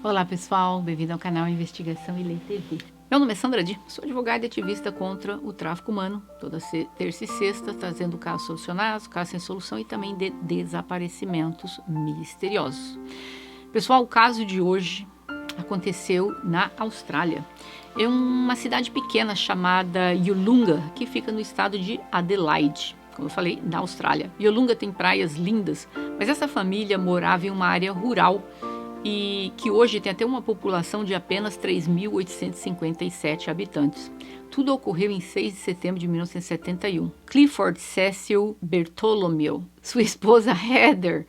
Olá pessoal, bem-vindo ao canal Investigação e Lei TV. Meu nome é Sandra Di, sou advogada e ativista contra o tráfico humano, toda terça e sexta trazendo casos solucionados, casos sem solução e também de desaparecimentos misteriosos. Pessoal, o caso de hoje aconteceu na Austrália. É uma cidade pequena chamada Yolunga, que fica no estado de Adelaide. Como eu falei, na Austrália. Yolunga tem praias lindas, mas essa família morava em uma área rural e que hoje tem até uma população de apenas 3.857 habitantes. Tudo ocorreu em 6 de setembro de 1971. Clifford Cecil Bartholomew, sua esposa Heather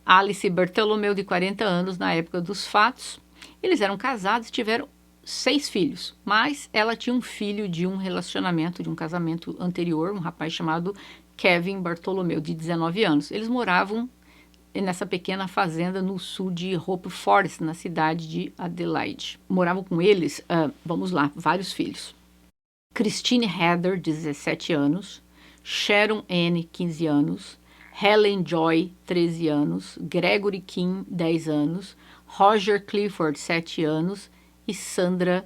Alice Bartholomew, de 40 anos, na época dos fatos. Eles eram casados e tiveram 6 filhos, mas ela tinha um filho de um relacionamento, de um casamento anterior, um rapaz chamado Kevin Bartholomew, de 19 anos. Eles moravam nessa pequena fazenda no sul de Hope Forest, na cidade de Adelaide. Moravam com eles, vamos lá, vários filhos. Christine Heather, 17 anos, Sharon Anne, 15 anos, Helen Joy, 13 anos, Gregory Kim, 10 anos, Roger Clifford, 7 anos e Sandra,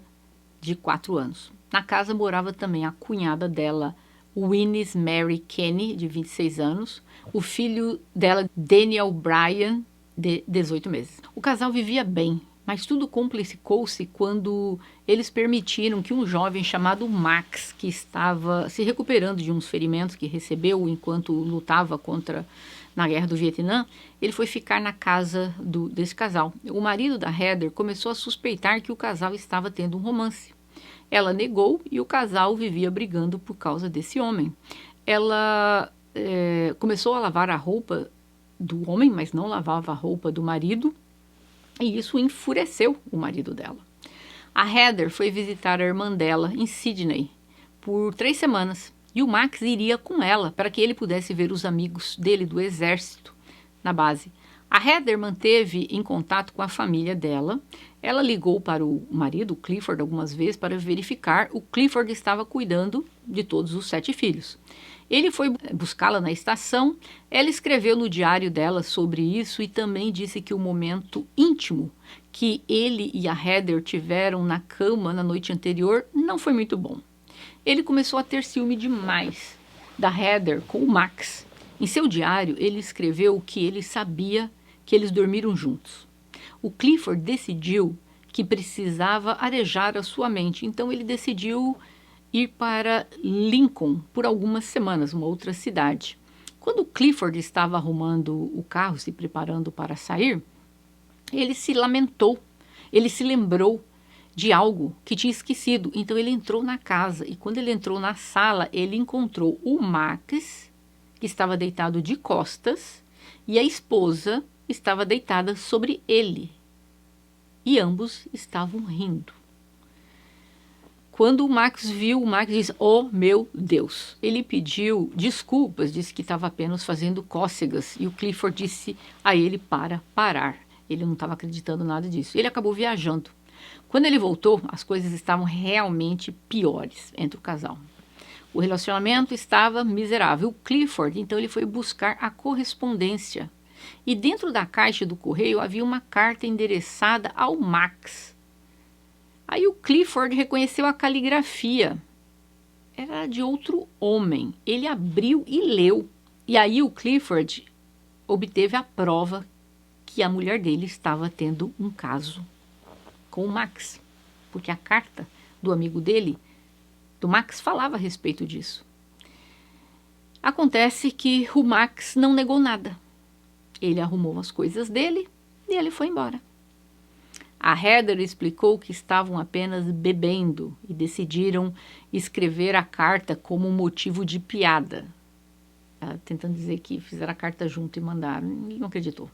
de 4 anos. Na casa morava também a cunhada dela, Winnie Mary Kenny, de 26 anos, o filho dela, Daniel Bryan, de 18 meses. O casal vivia bem, mas tudo complicou-se quando eles permitiram que um jovem chamado Max, que estava se recuperando de uns ferimentos que recebeu enquanto lutava na guerra do Vietnã, ele foi ficar na casa desse casal. O marido da Heather começou a suspeitar que o casal estava tendo um romance. Ela negou e o casal vivia brigando por causa desse homem. Ela começou a lavar a roupa do homem, mas não lavava a roupa do marido, e isso enfureceu o marido dela. A Heather foi visitar a irmã dela em Sydney por 3 semanas, e o Max iria com ela para que ele pudesse ver os amigos dele do exército na base. A Heather manteve em contato com a família dela. Ela ligou para o marido, o Clifford, algumas vezes para verificar. O Clifford estava cuidando de todos os 7 filhos. Ele foi buscá-la na estação. Ela escreveu no diário dela sobre isso e também disse que o momento íntimo que ele e a Heather tiveram na cama na noite anterior não foi muito bom. Ele começou a ter ciúme demais da Heather com o Max. Em seu diário, ele escreveu que ele sabia que eles dormiram juntos. O Clifford decidiu que precisava arejar a sua mente, então ele decidiu ir para Lincoln por algumas semanas, uma outra cidade. Quando o Clifford estava arrumando o carro, se preparando para sair, ele se lamentou, ele se lembrou de algo que tinha esquecido, então ele entrou na casa e quando ele entrou na sala, ele encontrou o Max, que estava deitado de costas, e a esposa estava deitada sobre ele. E ambos estavam rindo. Quando o Max viu, o Max disse, oh meu Deus. Ele pediu desculpas, disse que estava apenas fazendo cócegas. E o Clifford disse a ele para parar. Ele não estava acreditando nada disso. Ele acabou viajando. Quando ele voltou, as coisas estavam realmente piores entre o casal. O relacionamento estava miserável. O Clifford, então, ele foi buscar a correspondência. E dentro da caixa do correio havia uma carta endereçada ao Max. Aí o Clifford reconheceu a caligrafia. Era de outro homem. Ele abriu e leu. E aí o Clifford obteve a prova que a mulher dele estava tendo um caso com o Max. Porque a carta do amigo dele, do Max, falava a respeito disso. Acontece que o Max não negou nada. Ele arrumou as coisas dele e ele foi embora. A Heather explicou que estavam apenas bebendo e decidiram escrever a carta como um motivo de piada. Ela tentando dizer que fizeram a carta junto e mandaram. Ele não acreditou.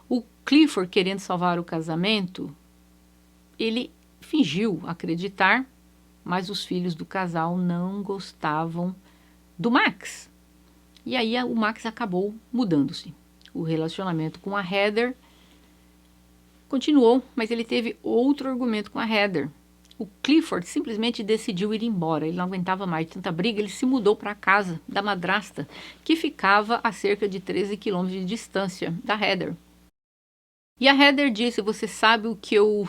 O Clifford, querendo salvar o casamento, ele fingiu acreditar, mas os filhos do casal não gostavam do Max. E aí o Max acabou mudando-se. O relacionamento com a Heather continuou, mas ele teve outro argumento com a Heather. O Clifford simplesmente decidiu ir embora, ele não aguentava mais tanta briga, ele se mudou para a casa da madrasta, que ficava a cerca de 13 quilômetros de distância da Heather. E a Heather disse, você sabe que eu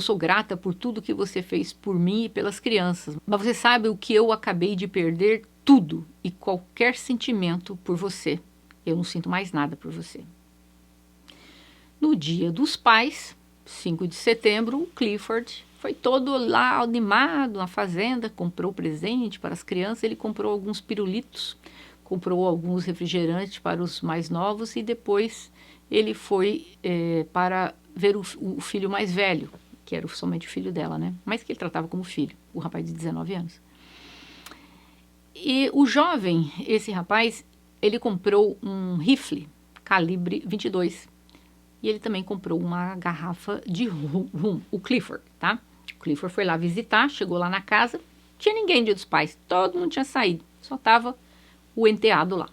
sou grata por tudo que você fez por mim e pelas crianças, mas você sabe o que eu acabei de perder? Tudo e qualquer sentimento por você. Eu não sinto mais nada por você. No dia dos pais, 5 de setembro, o Clifford foi todo lá animado na fazenda, comprou presente para as crianças, ele comprou alguns pirulitos, comprou alguns refrigerantes para os mais novos e depois ele foi para ver o filho mais velho, que era somente o filho dela, né? Mas que ele tratava como filho, o rapaz de 19 anos. E o jovem, esse rapaz, ele comprou um rifle calibre 22 e ele também comprou uma garrafa de rum, o Clifford, tá? O Clifford foi lá visitar, chegou lá na casa, não tinha ninguém dia dos pais, todo mundo tinha saído, só tava o enteado lá.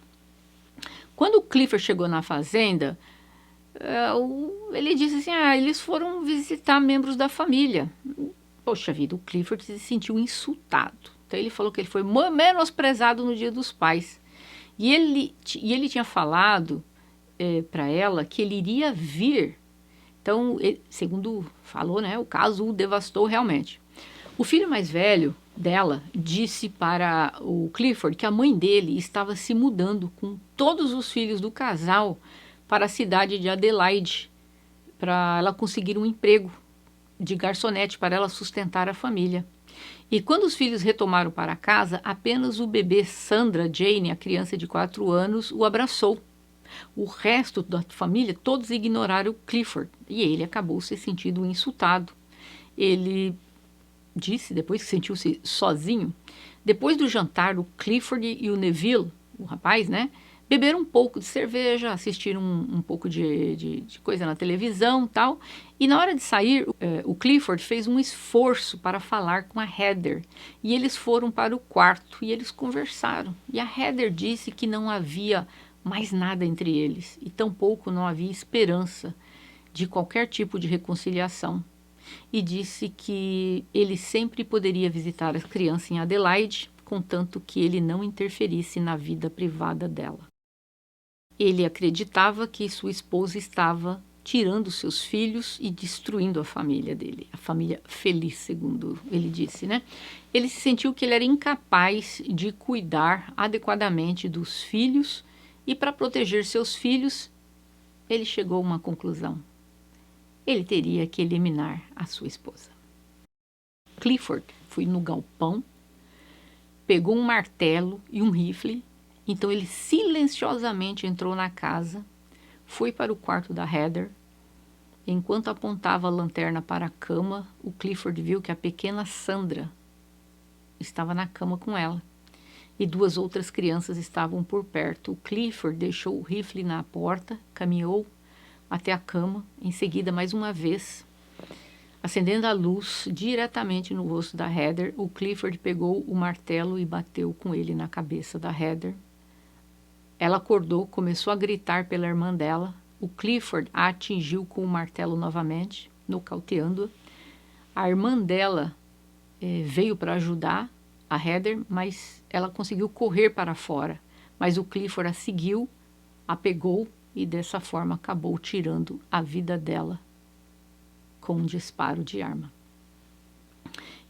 Quando o Clifford chegou na fazenda, ele disse assim, eles foram visitar membros da família. Poxa vida, o Clifford se sentiu insultado. Então ele falou que ele foi menosprezado no dia dos pais. E ele tinha falado para ela que ele iria vir. Então, segundo falou, né, o caso o devastou realmente. O filho mais velho dela disse para o Clifford que a mãe dele estava se mudando com todos os filhos do casal para a cidade de Adelaide, para ela conseguir um emprego de garçonete para ela sustentar a família. E quando os filhos retomaram para casa, apenas o bebê Sandra Jane, a criança de 4 anos, o abraçou. O resto da família, todos ignoraram Clifford, e ele acabou se sentindo insultado. Ele disse, depois que sentiu-se sozinho, depois do jantar, o Clifford e o Neville, o rapaz, né, beberam um pouco de cerveja, assistiram um pouco de coisa na televisão e tal, e na hora de sair, o Clifford fez um esforço para falar com a Heather, e eles foram para o quarto, e eles conversaram, e a Heather disse que não havia mais nada entre eles, e tampouco não havia esperança de qualquer tipo de reconciliação. E disse que ele sempre poderia visitar as crianças em Adelaide, contanto que ele não interferisse na vida privada dela. Ele acreditava que sua esposa estava tirando seus filhos e destruindo a família dele, a família feliz, segundo ele disse, né? Ele se sentiu que ele era incapaz de cuidar adequadamente dos filhos e para proteger seus filhos, ele chegou a uma conclusão. Ele teria que eliminar a sua esposa. Clifford foi no galpão, pegou um martelo e um rifle, então ele silenciosamente entrou na casa, foi para o quarto da Heather. Enquanto apontava a lanterna para a cama, o Clifford viu que a pequena Sandra estava na cama com ela e 2 outras crianças estavam por perto. O Clifford deixou o rifle na porta, caminhou até a cama, em seguida, mais uma vez, acendendo a luz diretamente no rosto da Heather, o Clifford pegou o martelo e bateu com ele na cabeça da Heather. Ela acordou, começou a gritar pela irmã dela. O Clifford a atingiu com o martelo novamente, nocauteando-a. A irmã dela veio para ajudar a Heather, mas ela conseguiu correr para fora. Mas o Clifford a seguiu, a pegou e dessa forma acabou tirando a vida dela com um disparo de arma.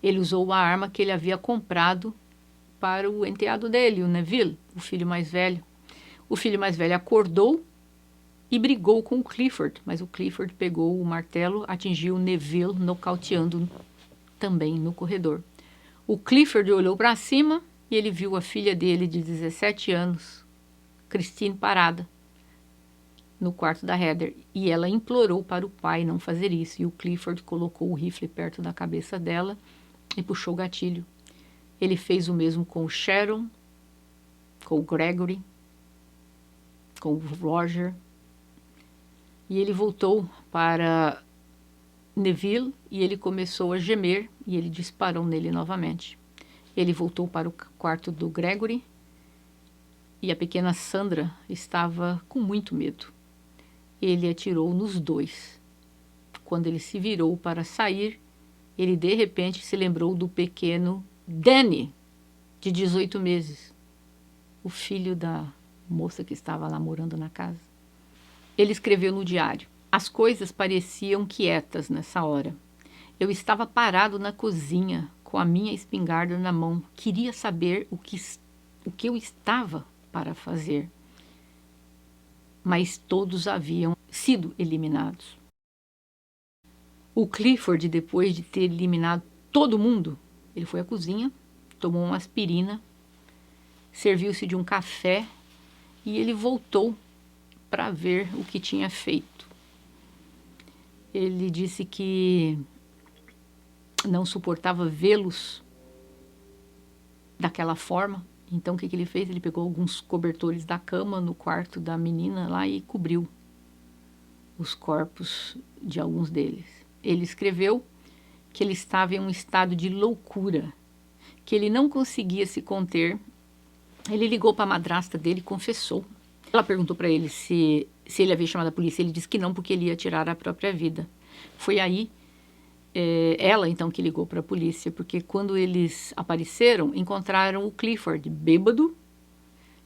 Ele usou a arma que ele havia comprado para o enteado dele, o Neville, o filho mais velho. O filho mais velho acordou e brigou com o Clifford, mas o Clifford pegou o martelo, atingiu o Neville, nocauteando também no corredor. O Clifford olhou para cima e ele viu a filha dele de 17 anos, Christine, parada no quarto da Heather, e ela implorou para o pai não fazer isso, e o Clifford colocou o rifle perto da cabeça dela e puxou o gatilho. Ele fez o mesmo com o Sharon, com o Gregory, com o Roger, e ele voltou para Neville e ele começou a gemer e ele disparou nele novamente. Ele voltou para o quarto do Gregory e a pequena Sandra estava com muito medo. Ele atirou nos 2. Quando ele se virou para sair, ele de repente se lembrou do pequeno Danny, de 18 meses, o filho da moça que estava lá morando na casa. Ele escreveu no diário: As coisas pareciam quietas nessa hora. Eu estava parado na cozinha, com a minha espingarda na mão. Queria saber o que eu estava para fazer. Mas todos haviam sido eliminados. O Clifford, depois de ter eliminado todo mundo, ele foi à cozinha, tomou uma aspirina, serviu-se de um café e ele voltou para ver o que tinha feito. Ele disse que não suportava vê-los daquela forma. Então, o que ele fez? Ele pegou alguns cobertores da cama no quarto da menina lá e cobriu os corpos de alguns deles. Ele escreveu que ele estava em um estado de loucura, que ele não conseguia se conter. Ele ligou para a madrasta dele e confessou. Ela perguntou para ele se ele havia chamado a polícia. Ele disse que não, porque ele ia tirar a própria vida. Foi aí, ela então que ligou para a polícia, porque quando eles apareceram, encontraram o Clifford bêbado,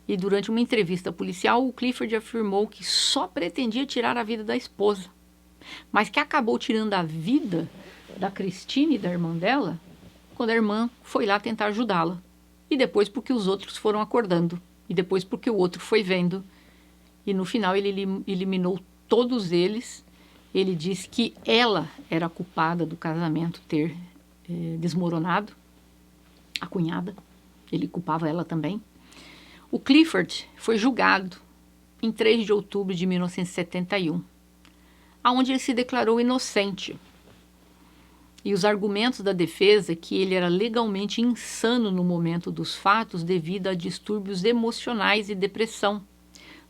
e durante uma entrevista policial, o Clifford afirmou que só pretendia tirar a vida da esposa, mas que acabou tirando a vida da Christine, da irmã dela, quando a irmã foi lá tentar ajudá-la. E depois porque os outros foram acordando, e depois porque o outro foi vendo, e no final ele eliminou todos eles. Ele disse que ela era a culpada do casamento ter desmoronado, a cunhada. Ele culpava ela também. O Clifford foi julgado em 3 de outubro de 1971, onde ele se declarou inocente. E os argumentos da defesa que ele era legalmente insano no momento dos fatos devido a distúrbios emocionais e depressão.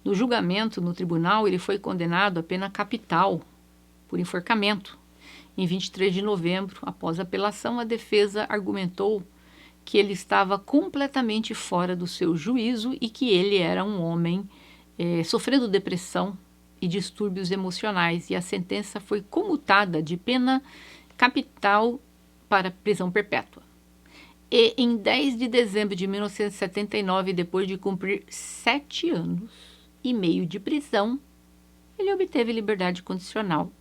No julgamento, no tribunal, ele foi condenado à pena capital por enforcamento. Em 23 de novembro, após a apelação, a defesa argumentou que ele estava completamente fora do seu juízo e que ele era um homem sofrendo depressão e distúrbios emocionais, e a sentença foi comutada de pena capital para prisão perpétua. E em 10 de dezembro de 1979, depois de cumprir 7 anos e meio de prisão, ele obteve liberdade condicional.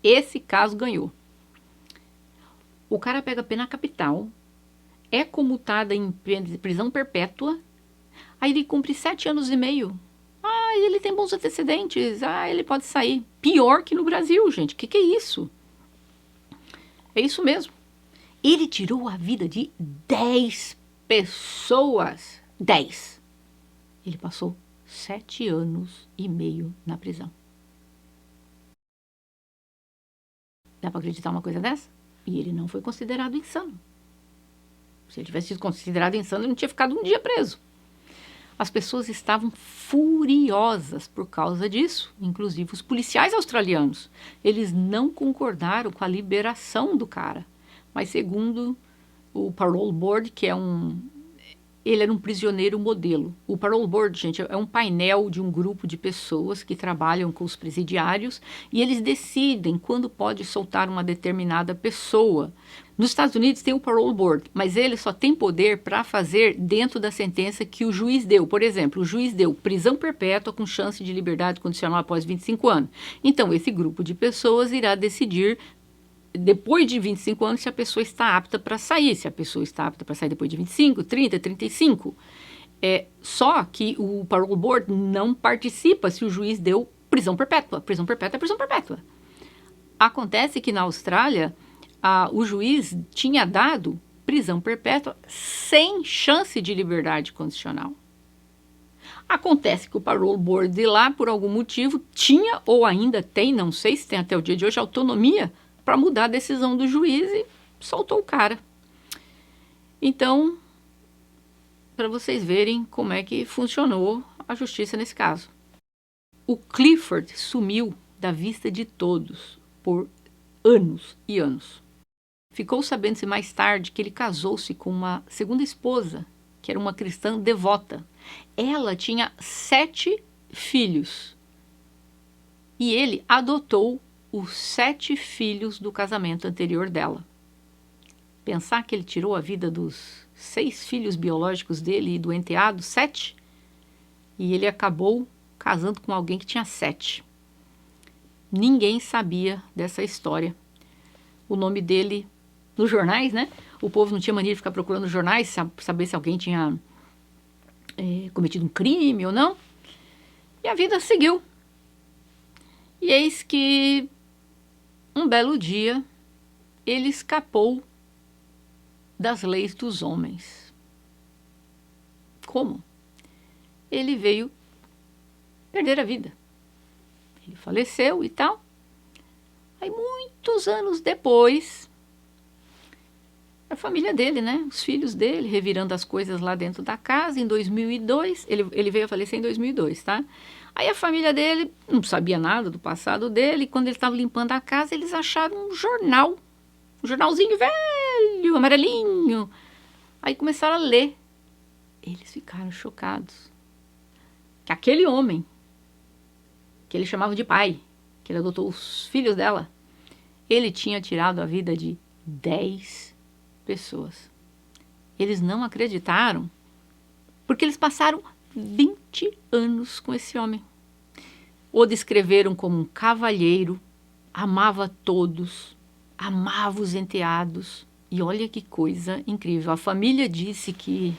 Esse caso ganhou. O cara pega pena capital, é comutado em prisão perpétua, aí ele cumpre 7 anos e meio. Ah, ele tem bons antecedentes, ele pode sair. Pior que no Brasil, gente, que é isso? É isso mesmo. Ele tirou a vida de 10 pessoas. 10. Ele passou 7 anos e meio na prisão. Dá para acreditar uma coisa dessa? E ele não foi considerado insano. Se ele tivesse sido considerado insano, ele não tinha ficado um dia preso. As pessoas estavam furiosas por causa disso, inclusive os policiais australianos. Eles não concordaram com a liberação do cara. Mas segundo o Parole Board, que ele era um prisioneiro modelo. O Parole Board, gente, é um painel de um grupo de pessoas que trabalham com os presidiários e eles decidem quando pode soltar uma determinada pessoa. Nos Estados Unidos tem o Parole Board, mas ele só tem poder para fazer dentro da sentença que o juiz deu. Por exemplo, o juiz deu prisão perpétua com chance de liberdade condicional após 25 anos. Então, esse grupo de pessoas irá decidir depois de 25 anos se a pessoa está apta para sair, se a pessoa está apta para sair depois de 25, 30, 35. Só que o Parole Board não participa se o juiz deu prisão perpétua. Prisão perpétua é prisão perpétua. Acontece que na Austrália, o juiz tinha dado prisão perpétua sem chance de liberdade condicional. Acontece que o Parole Board de lá, por algum motivo, tinha ou ainda tem, não sei se tem até o dia de hoje, autonomia para mudar a decisão do juiz e soltou o cara. Então, para vocês verem como é que funcionou a justiça nesse caso. O Clifford sumiu da vista de todos por anos e anos. Ficou sabendo-se mais tarde que ele casou-se com uma segunda esposa, que era uma cristã devota. Ela tinha 7 filhos e ele adotou os 7 filhos do casamento anterior dela. Pensar que ele tirou a vida dos 6 filhos biológicos dele e do enteado, 7, e ele acabou casando com alguém que tinha 7. Ninguém sabia dessa história. O nome dele nos jornais, né? O povo não tinha mania de ficar procurando nos jornais, saber se alguém tinha cometido um crime ou não. E a vida seguiu. E eis que um belo dia ele escapou das leis dos homens. Como? Ele veio perder a vida. Ele faleceu e tal. Aí, muitos anos depois, a família dele, né? Os filhos dele, revirando as coisas lá dentro da casa, em 2002, ele veio a falecer em 2002, tá? Aí a família dele não sabia nada do passado dele, e quando ele estava limpando a casa, eles acharam um jornalzinho velho, amarelinho. Aí começaram a ler. Eles ficaram chocados. Que aquele homem, que ele chamava de pai, que ele adotou os filhos dela, ele tinha tirado a vida de 10 pessoas. Eles não acreditaram, porque eles passaram 20 anos com esse homem. O descreveram como um cavalheiro, amava todos, amava os enteados. E olha que coisa incrível. A família disse que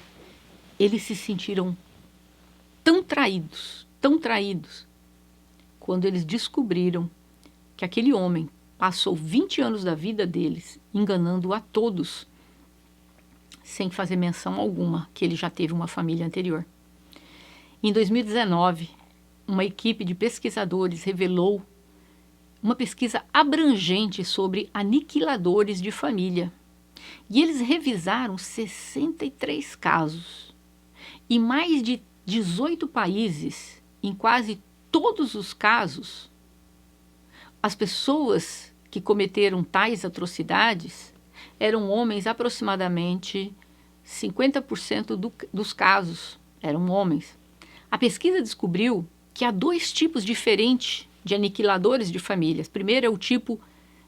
eles se sentiram tão traídos, quando eles descobriram que aquele homem passou 20 anos da vida deles enganando a todos, sem fazer menção alguma que ele já teve uma família anterior. Em 2019, uma equipe de pesquisadores revelou uma pesquisa abrangente sobre aniquiladores de família. E eles revisaram 63 casos. Em mais de 18 países, em quase todos os casos, as pessoas que cometeram tais atrocidades eram homens, aproximadamente 50% dos casos eram homens. A pesquisa descobriu que há 2 tipos diferentes de aniquiladores de famílias. Primeiro é o tipo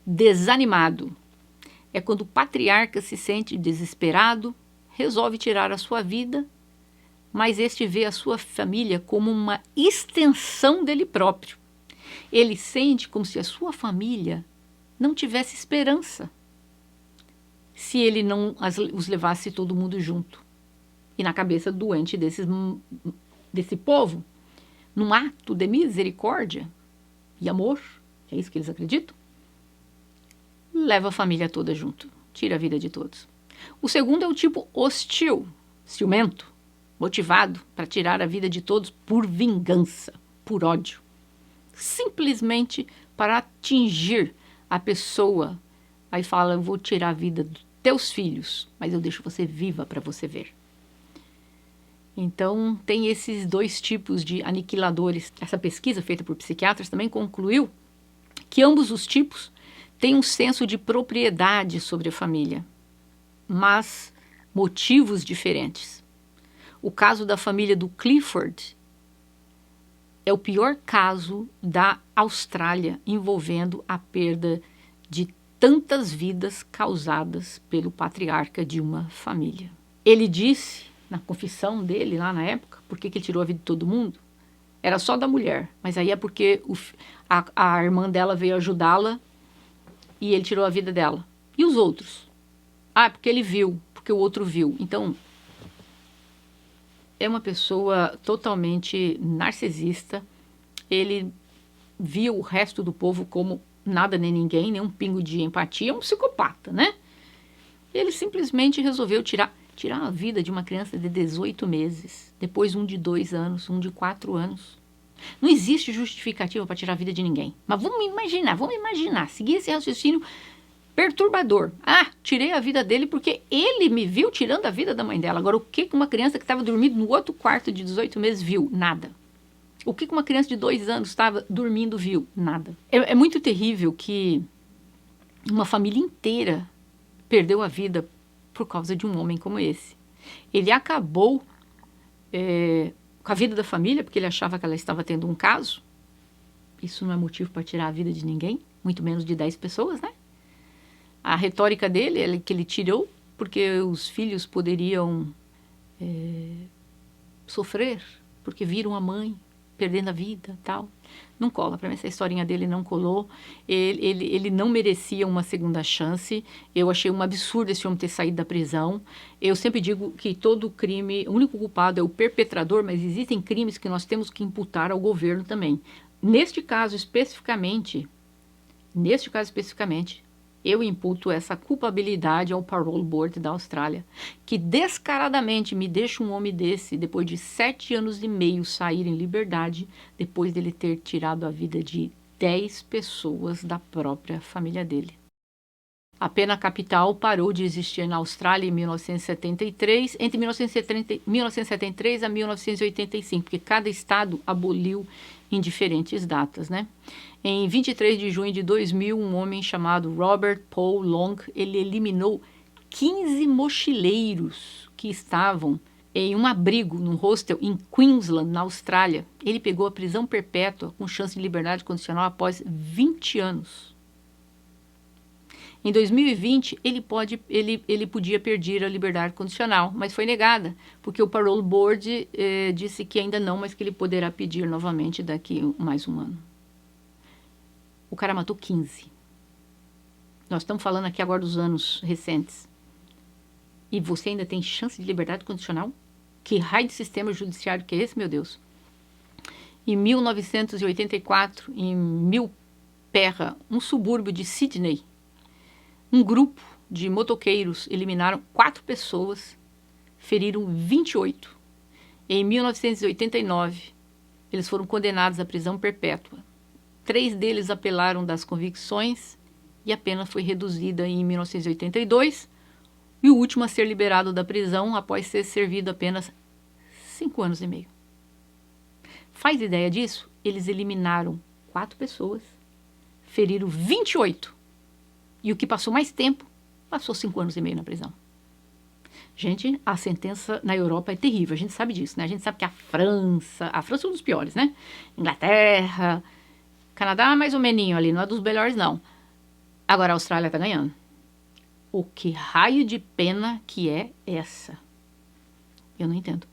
desanimado. É quando o patriarca se sente desesperado, resolve tirar a sua vida, mas este vê a sua família como uma extensão dele próprio. Ele sente como se a sua família não tivesse esperança se ele não os levasse todo mundo junto. E na cabeça doente desse povo, num ato de misericórdia e amor, é isso que eles acreditam, leva a família toda junto, tira a vida de todos. O segundo é o tipo hostil, ciumento, motivado para tirar a vida de todos por vingança, por ódio. Simplesmente para atingir a pessoa. Aí fala, eu vou tirar a vida dos teus filhos, mas eu deixo você viva para você ver. Então, tem esses 2 tipos de aniquiladores. Essa pesquisa feita por psiquiatras também concluiu que ambos os tipos têm um senso de propriedade sobre a família, mas motivos diferentes. O caso da família do Clifford é o pior caso da Austrália envolvendo a perda de tantas vidas causadas pelo patriarca de uma família. Ele disse, na confissão dele lá na época, por que ele tirou a vida de todo mundo? Era só da mulher, mas aí é porque a irmã dela veio ajudá-la e ele tirou a vida dela. E os outros? Ah, porque ele viu, porque o outro viu. Então, é uma pessoa totalmente narcisista. Ele viu o resto do povo como nada nem ninguém, nem um pingo de empatia. É um psicopata, né? Ele simplesmente resolveu tirar a vida de uma criança de 18 meses, depois um de 2 anos, um de 4 anos. Não existe justificativa para tirar a vida de ninguém. Mas vamos imaginar, seguir esse raciocínio perturbador. Ah, tirei a vida dele porque ele me viu tirando a vida da mãe dela. Agora, o que uma criança que estava dormindo no outro quarto de 18 meses viu? Nada. O que uma criança de 2 anos estava dormindo viu? Nada. É muito terrível que uma família inteira perdeu a vida por causa de um homem como esse. Ele acabou com a vida da família, porque ele achava que ela estava tendo um caso. Isso não é motivo para tirar a vida de ninguém, muito menos de 10 pessoas, né? A retórica dele é que ele tirou porque os filhos poderiam sofrer, porque viram a mãe perdendo a vida, tal. Não cola, para mim essa historinha dele não colou, ele não merecia uma segunda chance, eu achei um absurdo esse homem ter saído da prisão, eu sempre digo que todo crime, o único culpado é o perpetrador, mas existem crimes que nós temos que imputar ao governo também. Neste caso especificamente, eu imputo essa culpabilidade ao Parole Board da Austrália, que descaradamente me deixa um homem desse, depois de 7 anos e meio, sair em liberdade, depois dele ter tirado a vida de 10 pessoas da própria família dele. A pena capital parou de existir na Austrália em 1973, entre 1973 a 1985, porque cada estado aboliu em diferentes datas, né? Em 23 de junho de 2000, um homem chamado Robert Paul Long, ele eliminou 15 mochileiros que estavam em um abrigo, num hostel em Queensland, na Austrália. Ele pegou a prisão perpétua com chance de liberdade condicional após 20 anos. Em 2020, ele podia perder a liberdade condicional, mas foi negada, porque o Parole Board disse que ainda não, mas que ele poderá pedir novamente daqui mais um ano. O cara matou 15. Nós estamos falando aqui agora dos anos recentes. E você ainda tem chance de liberdade condicional? Que raio de sistema judiciário que é esse, meu Deus? Em 1984, em Milperra, um subúrbio de Sydney, um grupo de motoqueiros eliminaram 4 pessoas, feriram 28. Em 1989, eles foram condenados à prisão perpétua. 3 deles apelaram das convicções e a pena foi reduzida em 1982, e o último a ser liberado da prisão após ter servido apenas 5 anos e meio. Faz ideia disso? Eles eliminaram 4 pessoas, feriram 28. E o que passou mais tempo, passou 5 anos e meio na prisão. Gente, a sentença na Europa é terrível, a gente sabe disso, né? A gente sabe que a França é um dos piores, né? Inglaterra, Canadá mais ou meninho ali, não é dos melhores não. Agora a Austrália tá ganhando. O que raio de pena que é essa? Eu não entendo.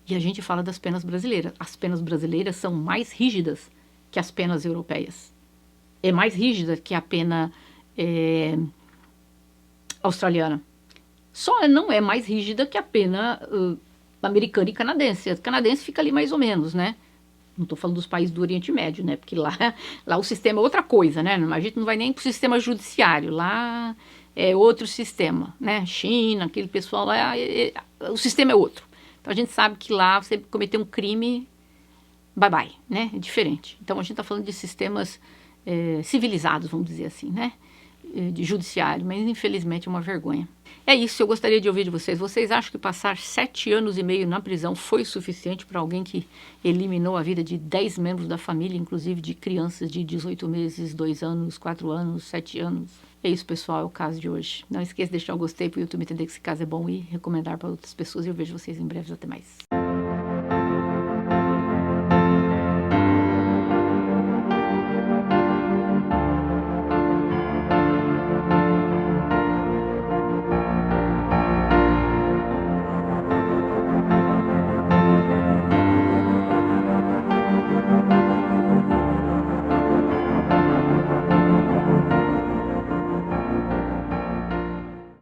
E a gente fala das penas brasileiras. As penas brasileiras são mais rígidas que as penas europeias. É mais rígida que a pena australiana. Só não é mais rígida que a pena americana e canadense. A canadense fica ali mais ou menos, né? Não estou falando dos países do Oriente Médio, né? Porque lá o sistema é outra coisa, né? A gente não vai nem para o sistema judiciário. Lá é outro sistema, né? China, aquele pessoal lá, o sistema é outro. Então a gente sabe que lá você cometer um crime, bye bye, né? É diferente. Então a gente está falando de sistemas civilizados, vamos dizer assim, né? De judiciário, mas infelizmente é uma vergonha. É isso, eu gostaria de ouvir de vocês. Vocês acham que passar 7 anos e meio na prisão foi suficiente para alguém que eliminou a vida de 10 membros da família, inclusive de crianças de 18 meses, 2 anos, 4 anos, 7 anos? É isso, pessoal, é o caso de hoje. Não esqueça de deixar o gostei para o YouTube entender que esse caso é bom e recomendar para outras pessoas. E eu vejo vocês em breve. Até mais.